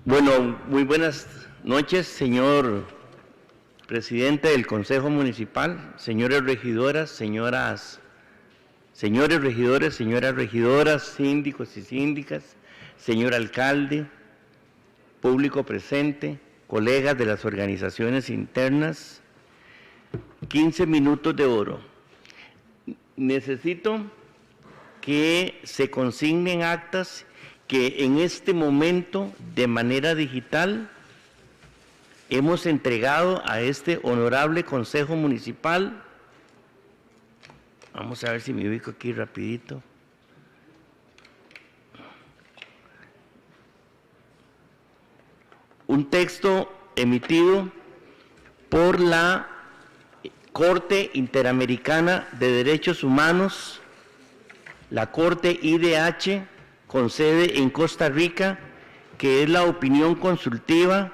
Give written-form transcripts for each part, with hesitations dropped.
Bueno, muy buenas noches, señor presidente del Consejo Municipal, señores regidoras, señores regidores, señoras regidoras, síndicos y síndicas, señor alcalde, público presente, colegas de las organizaciones internas. 15 minutos de oro. Necesito que se consignen actas que en este momento, de manera digital, hemos entregado a este honorable Consejo Municipal. Vamos a ver si me ubico aquí rapidito. Un texto emitido por la Corte Interamericana de Derechos Humanos, la Corte IDH, con sede en Costa Rica, que es la opinión consultiva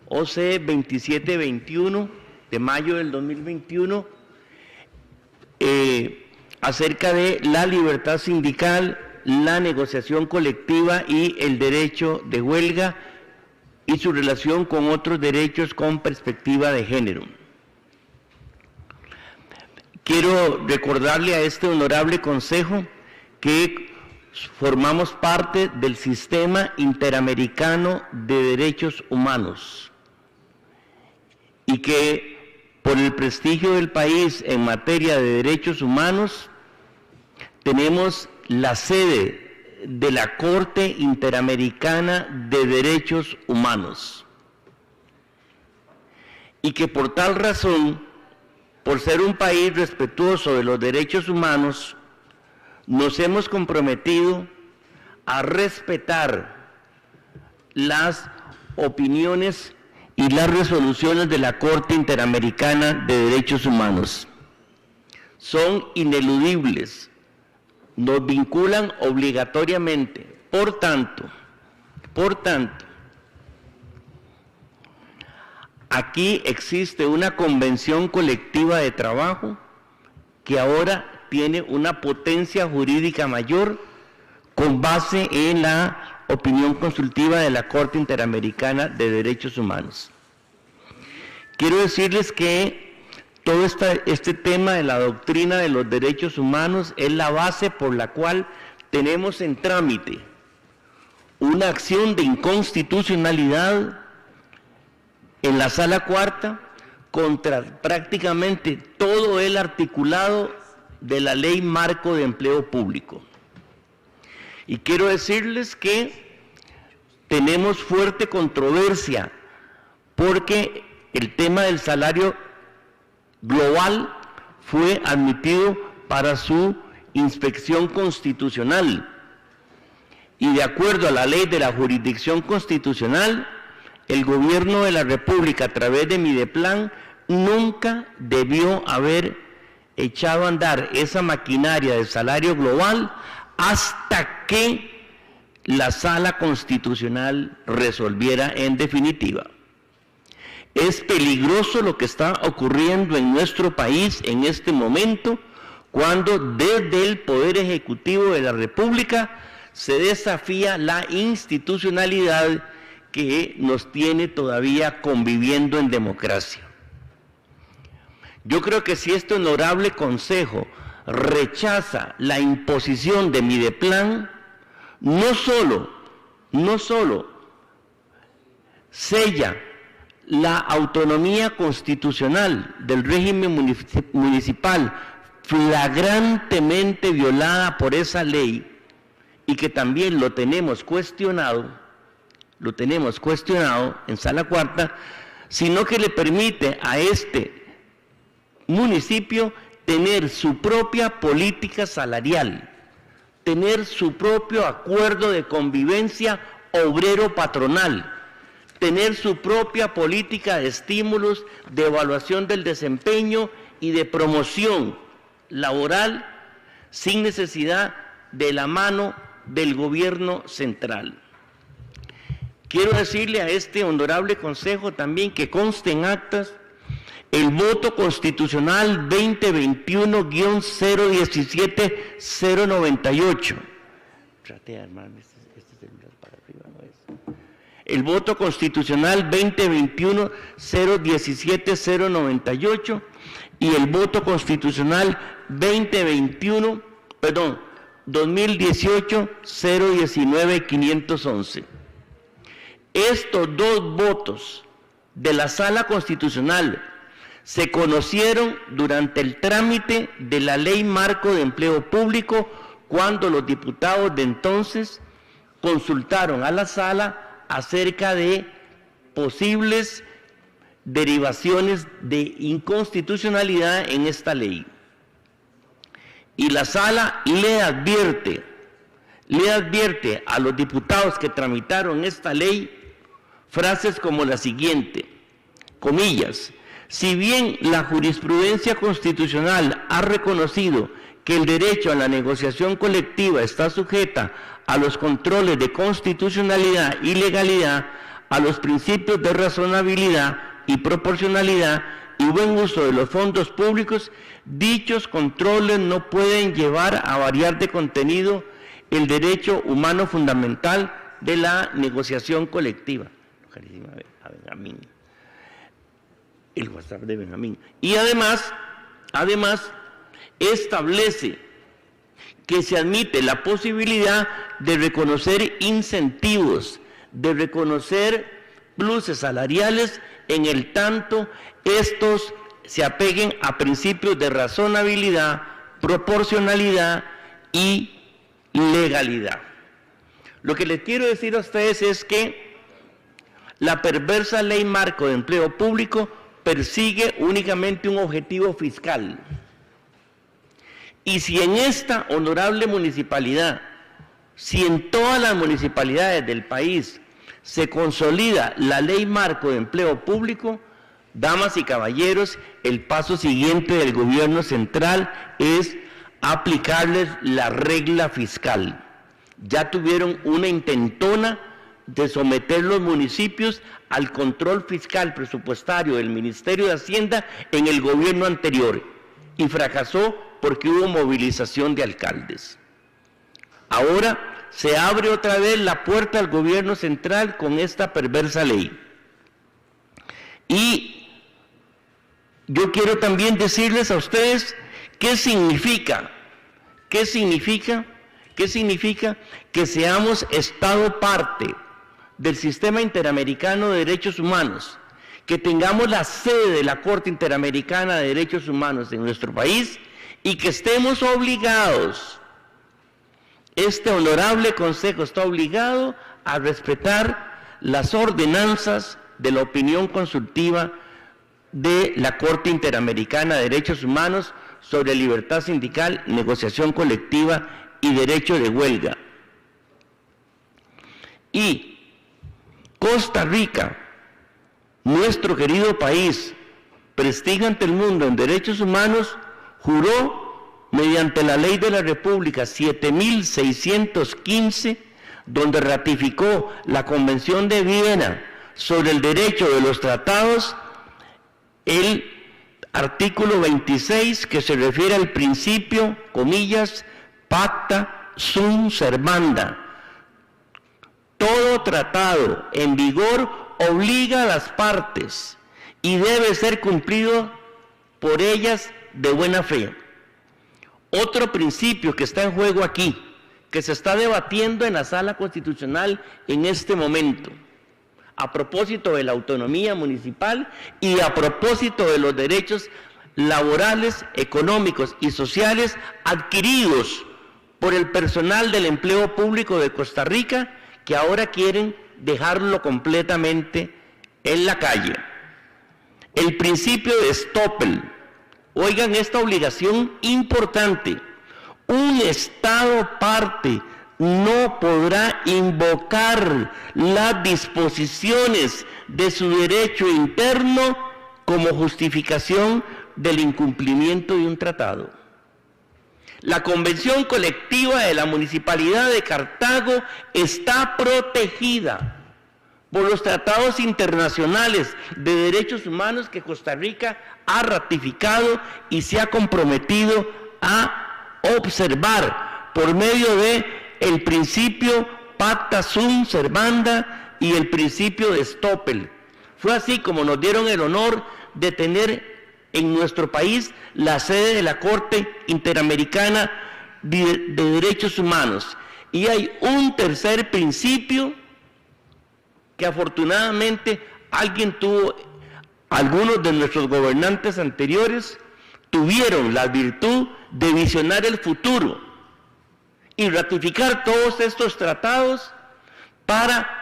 OC 2721 de mayo del 2021, acerca de la libertad sindical, la negociación colectiva y el derecho de huelga y su relación con otros derechos con perspectiva de género. Quiero recordarle a este honorable Consejo que formamos parte del Sistema Interamericano de Derechos Humanos y que por el prestigio del país en materia de derechos humanos tenemos la sede de la Corte Interamericana de Derechos Humanos y que por tal razón, por ser un país respetuoso de los derechos humanos, nos hemos comprometido a respetar las opiniones y las resoluciones de la Corte Interamericana de Derechos Humanos. Son ineludibles, nos vinculan obligatoriamente. Por tanto, aquí existe una convención colectiva de trabajo que ahora tiene una potencia jurídica mayor con base en la opinión consultiva de la Corte Interamericana de Derechos Humanos. Quiero decirles que todo este tema de la doctrina de los derechos humanos es la base por la cual tenemos en trámite una acción de inconstitucionalidad en la Sala Cuarta contra prácticamente todo el articulado de la Ley Marco de Empleo Público. Y quiero decirles que tenemos fuerte controversia porque el tema del salario global fue admitido para su inspección constitucional. Y de acuerdo a la ley de la jurisdicción constitucional, el gobierno de la República, a través de Mideplan, nunca debió haber echado a andar esa maquinaria del salario global hasta que la Sala Constitucional resolviera en definitiva. Es peligroso lo que está ocurriendo en nuestro país en este momento, cuando desde el Poder Ejecutivo de la República se desafía la institucionalidad que nos tiene todavía conviviendo en democracia. Yo creo que si este honorable Consejo rechaza la imposición de Mideplan, no solo sella la autonomía constitucional del régimen municipal flagrantemente violada por esa ley y que también lo tenemos cuestionado en Sala Cuarta, sino que le permite a este municipio tener su propia política salarial, tener su propio acuerdo de convivencia obrero-patronal, tener su propia política de estímulos, de evaluación del desempeño y de promoción laboral sin necesidad de la mano del gobierno central. Quiero decirle a este honorable Consejo también que conste en actas el voto constitucional 2021-017-098. Trate de armarme este celular para arriba, no es. el voto constitucional 2021-017-098 y el voto constitucional 2018-019-511. Estos dos votos de la Sala Constitucional se conocieron durante el trámite de la Ley Marco de Empleo Público, cuando los diputados de entonces consultaron a la Sala acerca de posibles derivaciones de inconstitucionalidad en esta ley. Y la Sala le advierte a los diputados que tramitaron esta ley frases como la siguiente, comillas: si bien la jurisprudencia constitucional ha reconocido que el derecho a la negociación colectiva está sujeta a los controles de constitucionalidad y legalidad, a los principios de razonabilidad y proporcionalidad y buen uso de los fondos públicos, dichos controles no pueden llevar a variar de contenido el derecho humano fundamental de la negociación colectiva. A Benjamín. El WhatsApp de Benjamín. Y además establece que se admite la posibilidad de reconocer incentivos, de reconocer pluses salariales en el tanto estos se apeguen a principios de razonabilidad, proporcionalidad y legalidad. Lo que les quiero decir a ustedes es que la perversa Ley Marco de Empleo Público persigue únicamente un objetivo fiscal. Y si en esta honorable municipalidad, si en todas las municipalidades del país se consolida la Ley Marco de Empleo Público, damas y caballeros, el paso siguiente del gobierno central es aplicarles la regla fiscal. Ya tuvieron una intentona de someter los municipios al control fiscal presupuestario del Ministerio de Hacienda en el gobierno anterior y fracasó porque hubo movilización de alcaldes. Ahora se abre otra vez la puerta al gobierno central con esta perversa ley. Y yo quiero también decirles a ustedes qué significa que seamos Estado parte del Sistema Interamericano de Derechos Humanos, que tengamos la sede de la Corte Interamericana de Derechos Humanos en nuestro país y que estemos obligados, este honorable Consejo está obligado a respetar las ordenanzas de la opinión consultiva de la Corte Interamericana de Derechos Humanos sobre libertad sindical, negociación colectiva y derecho de huelga. Y Costa Rica, nuestro querido país, prestigio ante el mundo en derechos humanos, juró mediante la Ley de la República 7615, donde ratificó la Convención de Viena sobre el derecho de los tratados, el artículo 26, que se refiere al principio, comillas, pacta sunt servanda. Todo tratado en vigor obliga a las partes y debe ser cumplido por ellas de buena fe. Otro principio que está en juego aquí, que se está debatiendo en la Sala Constitucional en este momento, a propósito de la autonomía municipal y a propósito de los derechos laborales, económicos y sociales adquiridos por el personal del empleo público de Costa Rica, que ahora quieren dejarlo completamente en la calle. El principio de Stoppel. Oigan esta obligación importante. Un Estado parte no podrá invocar las disposiciones de su derecho interno como justificación del incumplimiento de un tratado. La Convención Colectiva de la Municipalidad de Cartago está protegida por los tratados internacionales de derechos humanos que Costa Rica ha ratificado y se ha comprometido a observar por medio de el principio pacta sunt servanda y el principio de Stoppel. Fue así como nos dieron el honor de tener en nuestro país la sede de la Corte Interamericana de Derechos Humanos. Y hay un tercer principio que afortunadamente algunos de nuestros gobernantes anteriores tuvieron la virtud de visionar el futuro y ratificar todos estos tratados para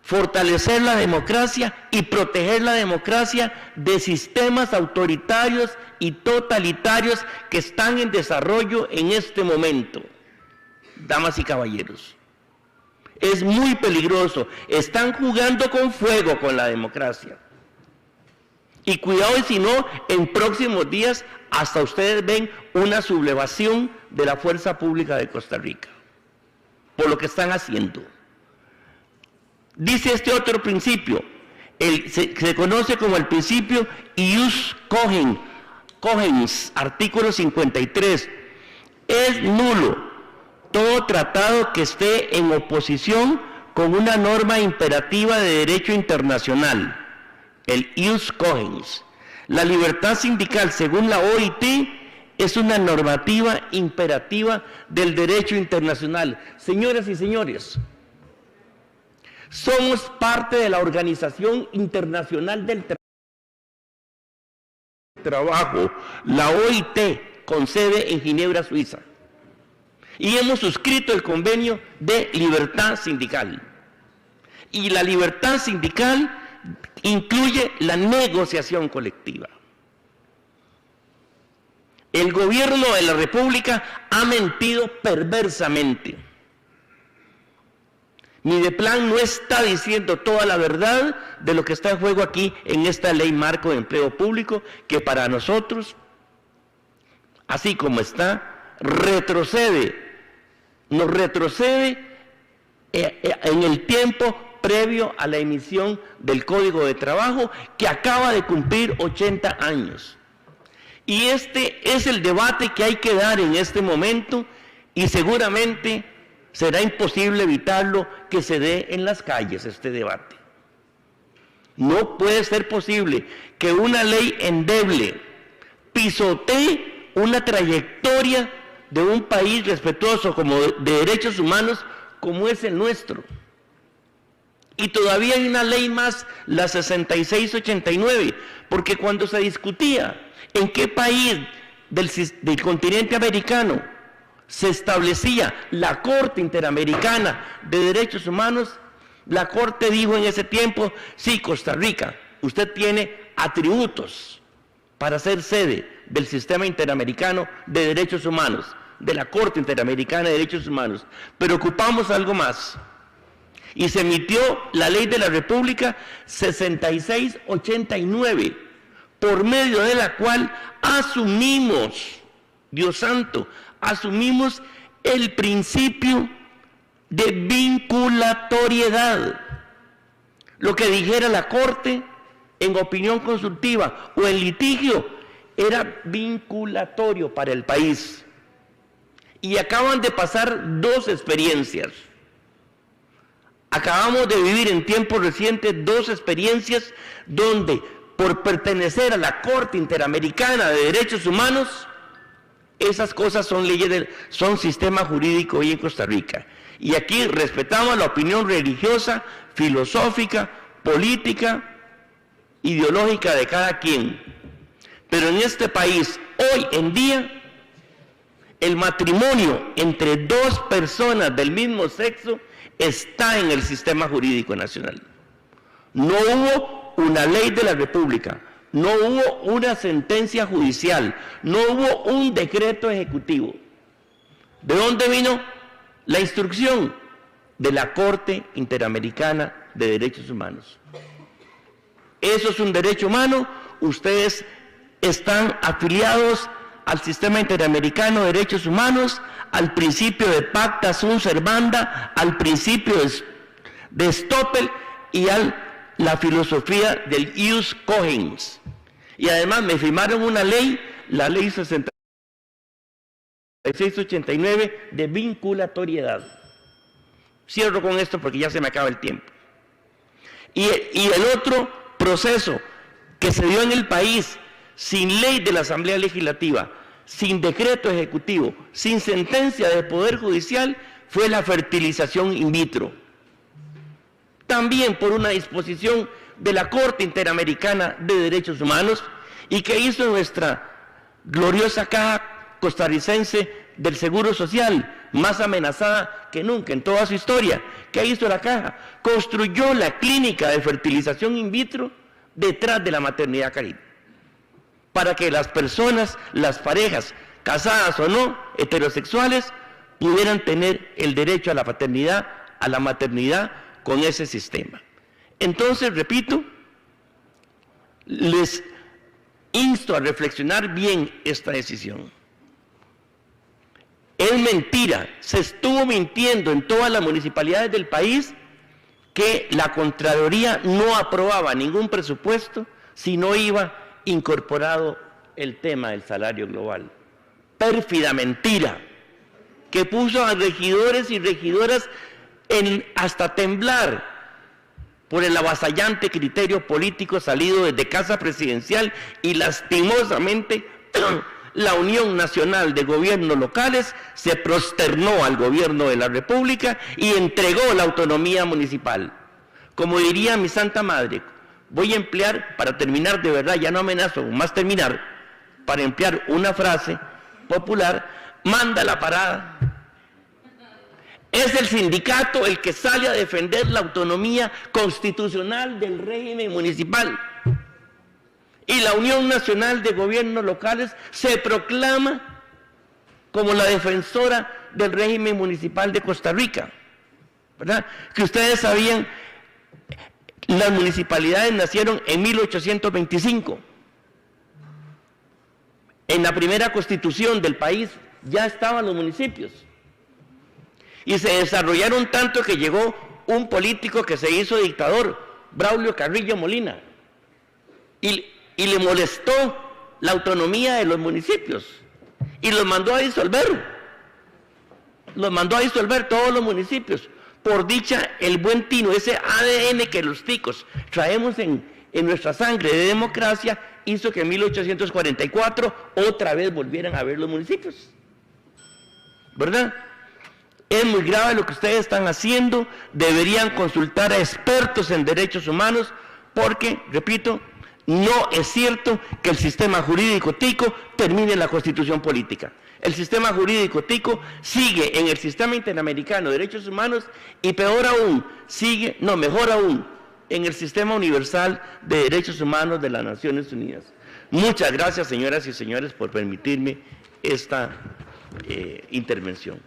fortalecer la democracia y proteger la democracia de sistemas autoritarios y totalitarios que están en desarrollo en este momento. Damas y caballeros, es muy peligroso, están jugando con fuego con la democracia. Y cuidado, y si no, en próximos días hasta ustedes ven una sublevación de la fuerza pública de Costa Rica, por lo que están haciendo. Dice este otro principio, se conoce como el principio ius cogens, artículo 53, es nulo todo tratado que esté en oposición con una norma imperativa de derecho internacional, el ius cogens. La libertad sindical, según la OIT, es una normativa imperativa del derecho internacional. Señoras y señores, somos parte de la Organización Internacional del Trabajo, la OIT, con sede en Ginebra, Suiza. Y hemos suscrito el convenio de libertad sindical. Y la libertad sindical incluye la negociación colectiva. El gobierno de la República ha mentido perversamente. Mideplan no está diciendo toda la verdad de lo que está en juego aquí en esta ley marco de empleo público, que para nosotros, así como está, nos retrocede en el tiempo previo a la emisión del Código de Trabajo, que acaba de cumplir 80 años. Y este es el debate que hay que dar en este momento, y seguramente será imposible evitarlo que se dé en las calles este debate. No puede ser posible que una ley endeble pisotee una trayectoria de un país respetuoso como de derechos humanos como es el nuestro. Y todavía hay una ley más, la 6689, porque cuando se discutía en qué país del continente americano se establecía la Corte Interamericana de Derechos Humanos, la Corte dijo en ese tiempo: sí, Costa Rica, usted tiene atributos para ser sede del Sistema Interamericano de Derechos Humanos, de la Corte Interamericana de Derechos Humanos, pero ocupamos algo más. Y se emitió la Ley de la República 6689, por medio de la cual asumimos, Dios santo, asumimos el principio de vinculatoriedad. Lo que dijera la Corte en opinión consultiva o en litigio era vinculatorio para el país. Y acaban de pasar dos experiencias. Acabamos de vivir en tiempos recientes dos experiencias donde, por pertenecer a la Corte Interamericana de Derechos Humanos, esas cosas son leyes, son sistema jurídico hoy en Costa Rica. Y aquí respetamos la opinión religiosa, filosófica, política, ideológica de cada quien. Pero en este país, hoy en día, el matrimonio entre dos personas del mismo sexo está en el sistema jurídico nacional. No hubo una ley de la República, no hubo una sentencia judicial, no hubo un decreto ejecutivo. ¿De dónde vino la instrucción? De la Corte Interamericana de Derechos Humanos. Eso es un derecho humano. Ustedes están afiliados al Sistema Interamericano de Derechos Humanos, al principio de pacta sunt servanda, al principio de Stoppel y a la filosofía del ius cogens. Y además me firmaron una ley, la ley 6689 de vinculatoriedad. Cierro con esto porque ya se me acaba el tiempo. Y el otro proceso que se dio en el país sin ley de la Asamblea Legislativa, sin decreto ejecutivo, sin sentencia del Poder Judicial, fue la fertilización in vitro. También por una disposición de la Corte Interamericana de Derechos Humanos, y que hizo nuestra gloriosa Caja Costarricense del Seguro Social, más amenazada que nunca en toda su historia. ¿Qué hizo la Caja? Construyó la clínica de fertilización in vitro detrás de la maternidad Caribe, para que las personas, las parejas, casadas o no, heterosexuales, pudieran tener el derecho a la paternidad, a la maternidad con ese sistema. Entonces, repito, les insto a reflexionar bien esta decisión. Es mentira, se estuvo mintiendo en todas las municipalidades del país que la Contraloría no aprobaba ningún presupuesto si no iba incorporado el tema del salario global. Pérfida mentira, que puso a regidores y regidoras hasta temblar por el avasallante criterio político salido desde Casa Presidencial, y lastimosamente la Unión Nacional de Gobiernos Locales se prosternó al gobierno de la República y entregó la autonomía municipal. Como diría mi Santa Madre, voy a emplear, para terminar de verdad, ya no amenazo, más terminar, para emplear una frase popular: manda la parada. Es el sindicato el que sale a defender la autonomía constitucional del régimen municipal. Y la Unión Nacional de Gobiernos Locales se proclama como la defensora del régimen municipal de Costa Rica, ¿verdad? Que ustedes sabían, las municipalidades nacieron en 1825. En la primera constitución del país ya estaban los municipios. Y se desarrollaron tanto que llegó un político que se hizo dictador, Braulio Carrillo Molina, y le molestó la autonomía de los municipios y los mandó a disolver. Los mandó a disolver todos los municipios. Por dicha, el buen tino, ese ADN que los ticos traemos en nuestra sangre de democracia, hizo que en 1844 otra vez volvieran a ver los municipios. ¿Verdad? Es muy grave lo que ustedes están haciendo. Deberían consultar a expertos en derechos humanos, porque, repito, no es cierto que el sistema jurídico tico termine en la Constitución política. El sistema jurídico tico sigue en el Sistema Interamericano de Derechos Humanos, y peor aún, mejor aún, en el Sistema Universal de Derechos Humanos de las Naciones Unidas. Muchas gracias, señoras y señores, por permitirme esta intervención.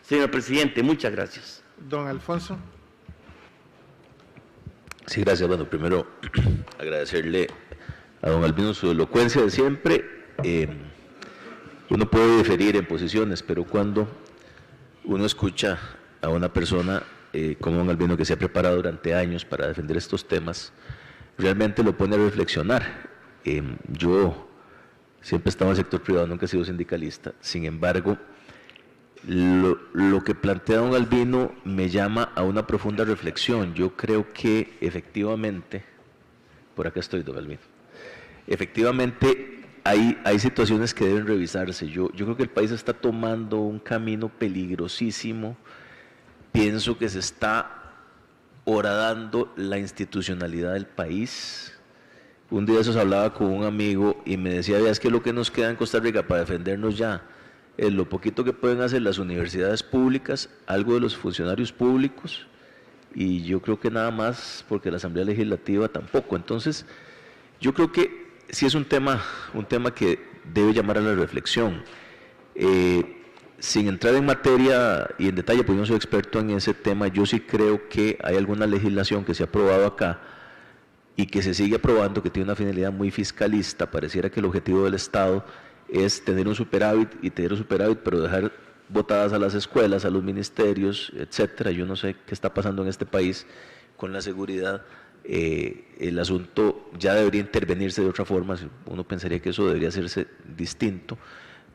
Señor presidente, muchas gracias. Don Alfonso. Sí, gracias. Bueno, primero agradecerle a don Albino su elocuencia de siempre. Uno puede diferir en posiciones, pero cuando uno escucha a una persona como don Albino, que se ha preparado durante años para defender estos temas, realmente lo pone a reflexionar. Yo siempre he estado en el sector privado, nunca he sido sindicalista. Sin embargo, lo que plantea don Albino me llama a una profunda reflexión. Yo creo que efectivamente, por acá estoy, don Albino, efectivamente hay situaciones que deben revisarse. Yo creo que el país está tomando un camino peligrosísimo. Pienso que se está horadando la institucionalidad del país. Un día de esos hablaba con un amigo y me decía: es que lo que nos queda en Costa Rica para defendernos ya es lo poquito que pueden hacer las universidades públicas, algo de los funcionarios públicos, y yo creo que nada más, porque la Asamblea Legislativa tampoco. Entonces, yo creo que sí es un tema que debe llamar a la reflexión. Sin entrar en materia y en detalle, pues yo no soy experto en ese tema, yo sí creo que hay alguna legislación que se ha aprobado acá y que se sigue aprobando, que tiene una finalidad muy fiscalista. Pareciera que el objetivo del Estado es tener un superávit, pero dejar botadas a las escuelas, a los ministerios, etcétera. Yo no sé qué está pasando en este país con la seguridad. El asunto ya debería intervenirse de otra forma. Uno pensaría que eso debería hacerse distinto,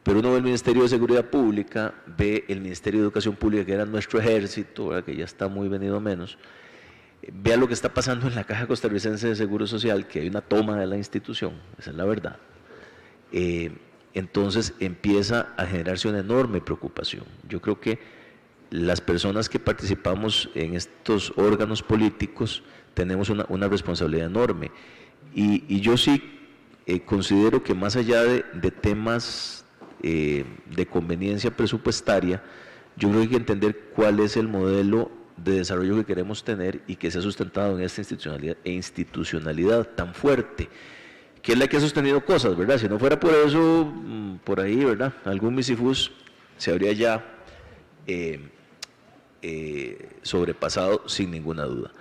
pero uno ve el Ministerio de Seguridad Pública, ve el Ministerio de Educación Pública, que era nuestro ejército, ¿verdad?, que ya está muy venido a menos, vea lo que está pasando en la Caja Costarricense de Seguro Social, que hay una toma de la institución, esa es la verdad. Entonces empieza a generarse una enorme preocupación. Yo creo que las personas que participamos en estos órganos políticos tenemos una responsabilidad enorme, y yo sí considero que más allá de temas de conveniencia presupuestaria, yo creo que hay que entender cuál es el modelo de desarrollo que queremos tener y que se ha sustentado en esta institucionalidad tan fuerte, que es la que ha sostenido cosas, ¿verdad? Si no fuera por eso, por ahí, ¿verdad?, algún misifus se habría ya sobrepasado sin ninguna duda.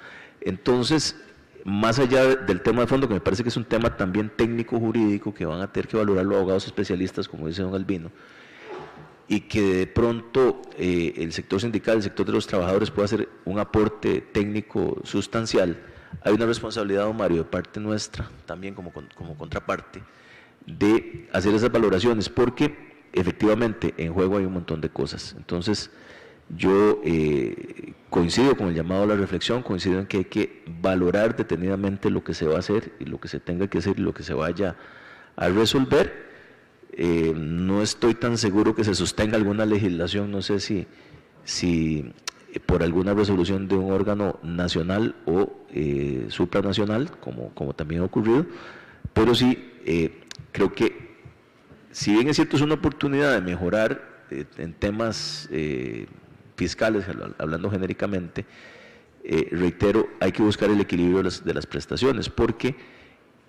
Entonces, más allá del tema de fondo, que me parece que es un tema también técnico-jurídico, que van a tener que valorar los abogados especialistas, como dice don Albino, y que de pronto el sector sindical, el sector de los trabajadores pueda hacer un aporte técnico sustancial, hay una responsabilidad, don Mario, de parte nuestra, también como contraparte, de hacer esas valoraciones, porque efectivamente en juego hay un montón de cosas. Entonces, yo coincido con el llamado a la reflexión, coincido en que hay que valorar detenidamente lo que se va a hacer y lo que se tenga que hacer y lo que se vaya a resolver. No estoy tan seguro que se sostenga alguna legislación, no sé si por alguna resolución de un órgano nacional o supranacional, como también ha ocurrido, pero sí creo que, si bien es cierto, es una oportunidad de mejorar en temas fiscales, hablando genéricamente, reitero, hay que buscar el equilibrio de las prestaciones, porque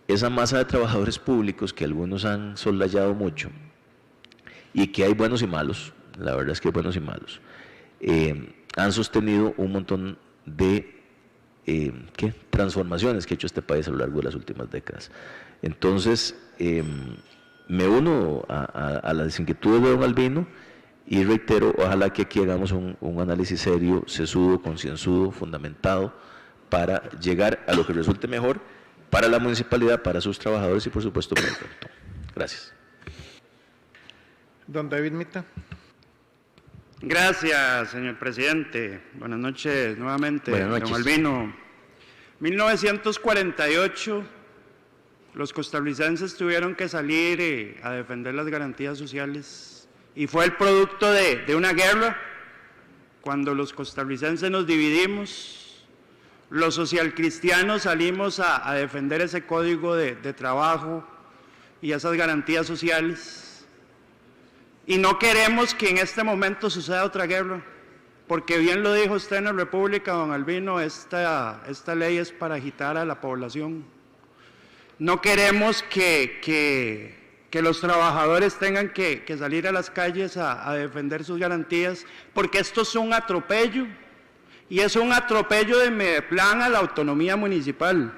esa masa de trabajadores públicos que algunos han soslayado mucho, y que hay buenos y malos, la verdad es que hay buenos y malos, han sostenido un montón de transformaciones que ha hecho este país a lo largo de las últimas décadas. Entonces, me uno a las inquietudes de don Albino, y reitero, ojalá que aquí hagamos un análisis serio, sesudo, concienzudo, fundamentado, para llegar a lo que resulte mejor para la municipalidad, para sus trabajadores y por supuesto para el cantón. Gracias. Don David Mita. Gracias, señor presidente. Buenas noches nuevamente. Buenas noches. Don Albino. 1948, los costarricenses tuvieron que salir a defender las garantías sociales, y fue el producto de una guerra. Cuando los costarricenses nos dividimos, los socialcristianos salimos a defender ese código de trabajo y esas garantías sociales, y no queremos que en este momento suceda otra guerra, porque bien lo dijo usted en la República, don Albino, esta ley es para agitar a la población. No queremos que los trabajadores tengan que salir a las calles a defender sus garantías, porque esto es un atropello, y es un atropello de Medeplan a la autonomía municipal.